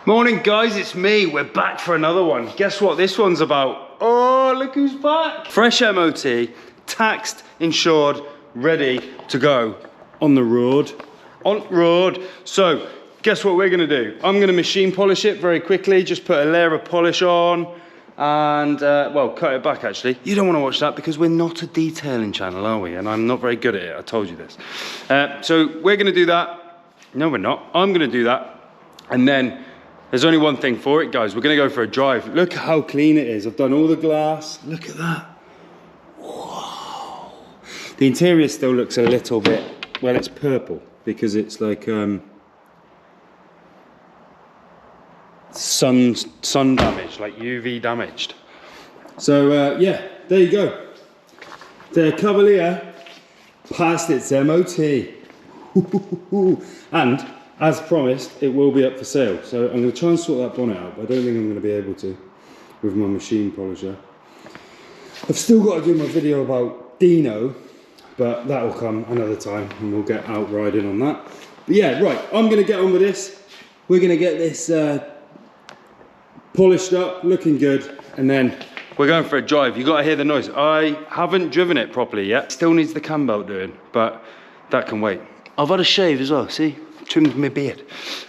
Morning guys, it's me. We're back for another one. Guess what this one's about? Oh, look who's back. Fresh MOT, taxed, insured, ready to go on the road. On road. So, guess what we're gonna do? I'm gonna machine polish it very quickly, just put a layer of polish on and, well, cut it back actually. You don't wanna watch that because we're not a detailing channel, are we? And I'm not very good at it, I told you this. So we're gonna do that. No, we're not. I'm gonna do that. And then there's only one thing for it, guys. We're gonna go for a drive. Look how clean it is. I've done all the glass. Look at that. Whoa. The interior still looks a little bit, well, it's purple because it's like sun damaged, like UV damaged. So yeah, there you go. The Cavalier passed its MOT. And as promised, it will be up for sale. So I'm going to try and sort that bonnet out, but I don't think I'm going to be able to with my machine polisher. I've still got to do my video about Dino, but that will come another time and we'll get out riding on that. But yeah, right, I'm going to get on with this. We're going to get this polished up, looking good, and then we're going for a drive. You got to hear the noise. I haven't driven it properly yet. Still needs the cam belt doing, but that can wait. I've had a shave as well, see? Trimmed my beard.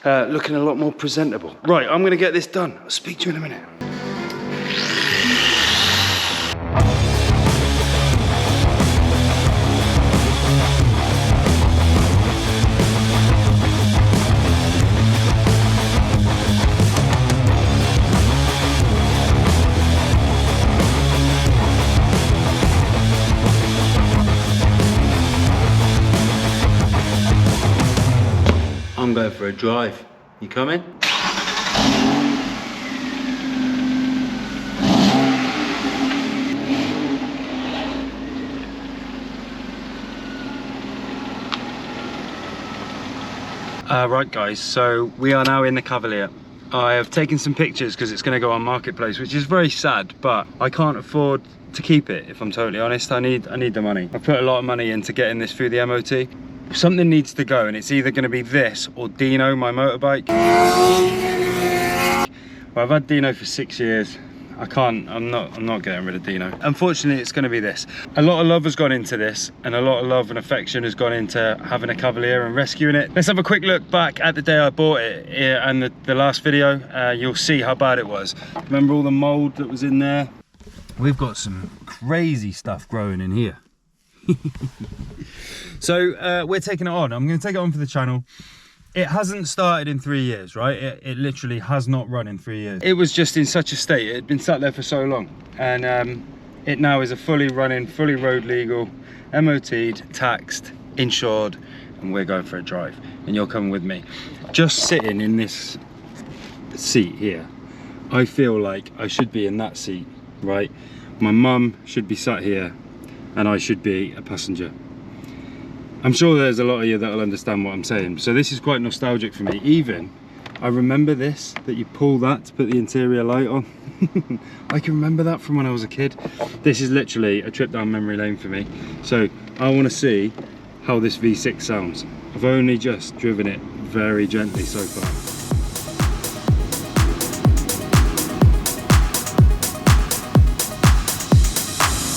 Looking a lot more presentable. Right, I'm gonna get this done. I'll speak to you in a minute. I'm going for a drive. You coming? Right guys, so we are now in the Cavalier. I have taken some pictures because it's going to go on Marketplace, which is very sad, but I can't afford to keep it, if I'm totally honest. I need the money. I put a lot of money into getting this through the MOT. Something needs to go, and it's either going to be this or Dino, my motorbike. Well, I've had Dino for 6 years. I'm not getting rid of Dino. Unfortunately, it's going to be this. A lot of love has gone into this, and a lot of love and affection has gone into having a Cavalier and rescuing it. Let's have a quick look back at the day I bought it and the last video. You'll see how bad it was. Remember all the mold that was in there? We've got some crazy stuff growing in here. So we're taking it on. I'm going to take it on for the channel. It hasn't started in 3 years, right? It literally has not run in 3 years. It was just in such a state. It had been sat there for so long, and it now is a fully running, fully road legal, MOT'd, taxed, insured, and we're going for a drive, and you're coming with me. Just sitting in this seat here, I feel like I should be in that seat, right? My mum should be sat here and I should be a passenger. I'm sure there's a lot of you that will understand what I'm saying. So this is quite nostalgic for me. Even, I remember this, that you pull that to put the interior light on. I can remember that from when I was a kid. This is literally a trip down memory lane for me. So I want to see how this V6 sounds. I've only just driven it very gently so far.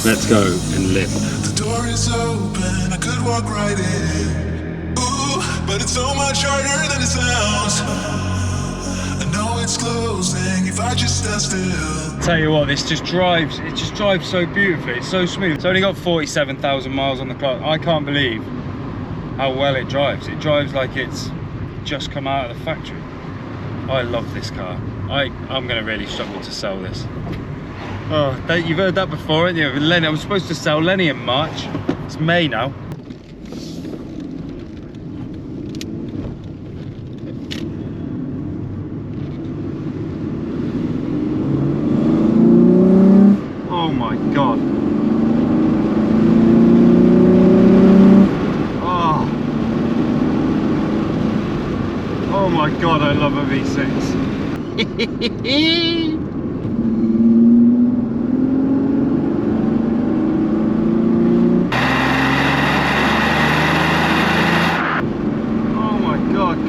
Let's go and live. The door is open, I could walk right in. Ooh, but it's so much harder than it sounds. I know it's closing if I just stand still. Tell you what, this just drives, it just drives so beautifully, it's so smooth. It's only got 47,000 miles on the clock. I can't believe how well it drives. It drives like it's just come out of the factory. I love this car. I'm gonna really struggle to sell this. Oh, you've heard that before, haven't you? Lenny, I was supposed to sell Lenny in March. It's May now. Oh my God. Oh. Oh my God, I love a V6.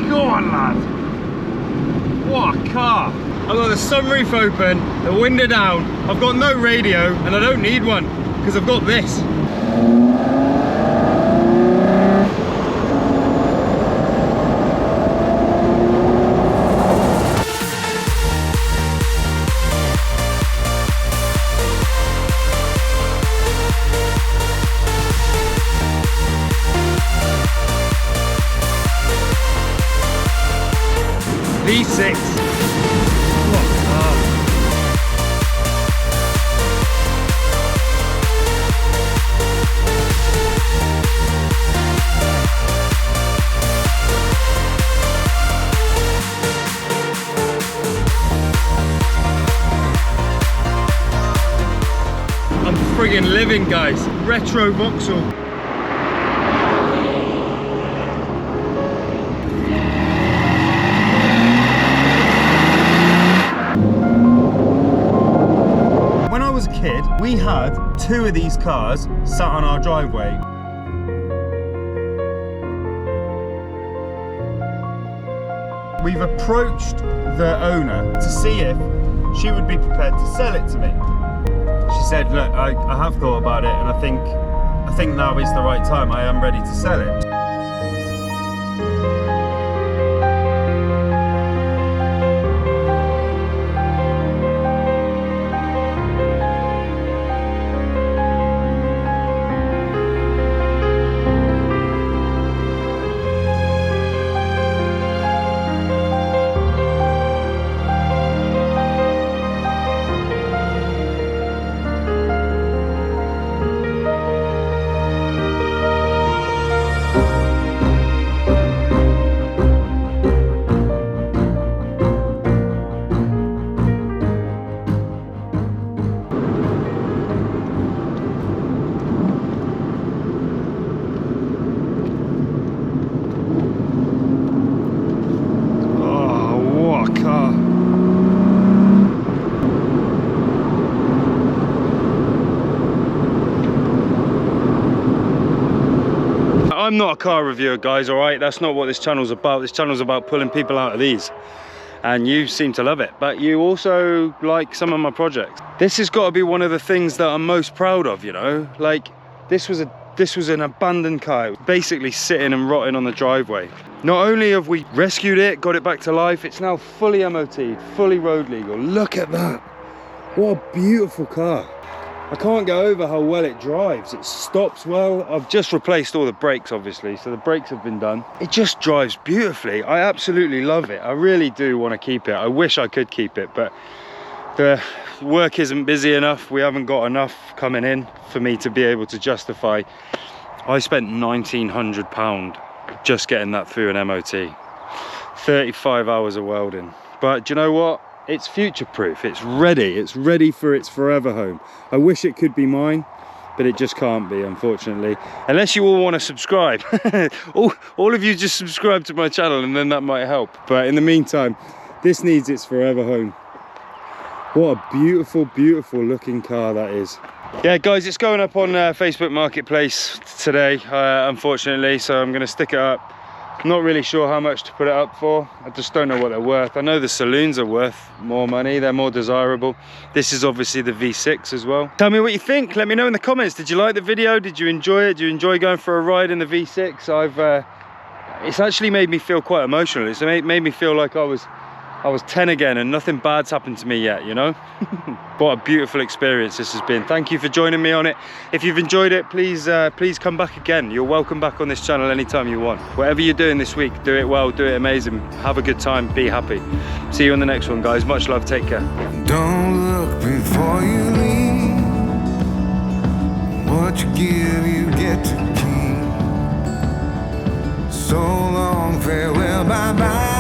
Go on, lad. What a car! I've got the sunroof open, the window down, I've got no radio, and I don't need one, because I've got this. V6. What a car. I'm friggin' living, guys. Retro Vauxhall. We had 2 of these cars sat on our driveway. We've approached the owner to see if she would be prepared to sell it to me. She said, look, I have thought about it, and I think now is the right time. I am ready to sell it. I'm not a car reviewer, guys, all right? That's not what this channel's about. This channel's about pulling people out of these. And you seem to love it, but you also like some of my projects. This has got to be one of the things that I'm most proud of, you know? Like, this was an abandoned car, basically sitting and rotting on the driveway. Not only have we rescued it, got it back to life, it's now fully MOT'd, fully road legal. Look at that. What a beautiful car. I can't go over how well it drives. It stops well. I've just replaced all the brakes, obviously, so the brakes have been done. It just drives beautifully. I absolutely love it. I really do want to keep it. I wish I could keep it, but the work isn't busy enough. We haven't got enough coming in for me to be able to justify. I spent £1,900 just getting that through an MOT. 35 hours of welding. But do you know what? It's future-proof. It's ready for its forever home. I wish it could be mine, but it just can't be, unfortunately. Unless you all want to subscribe. all of you just subscribe to my channel, and then that might help. But in the meantime, this needs its forever home. What a beautiful, beautiful looking car that is. Yeah, guys, it's going up on Facebook Marketplace today, unfortunately, so I'm going to stick it up. I'm not really sure how much to put it up for. I just don't know what they're worth. I know the saloons are worth more money. They're more desirable. This is obviously the V6 as well. Tell me what you think. Let me know in the comments. Did you like the video? Did you enjoy it? Did you enjoy going for a ride in the V6? It's actually made me feel quite emotional. It's made me feel like I was 10 again and nothing bad's happened to me yet, you know? What a beautiful experience this has been. Thank you for joining me on it. If you've enjoyed it, please come back again. You're welcome back on this channel anytime you want. Whatever you're doing this week, do it well, do it amazing. Have a good time, be happy. See you on the next one, guys. Much love, take care. Don't look before you leave. What you give, you get to keep. So long, farewell, bye-bye.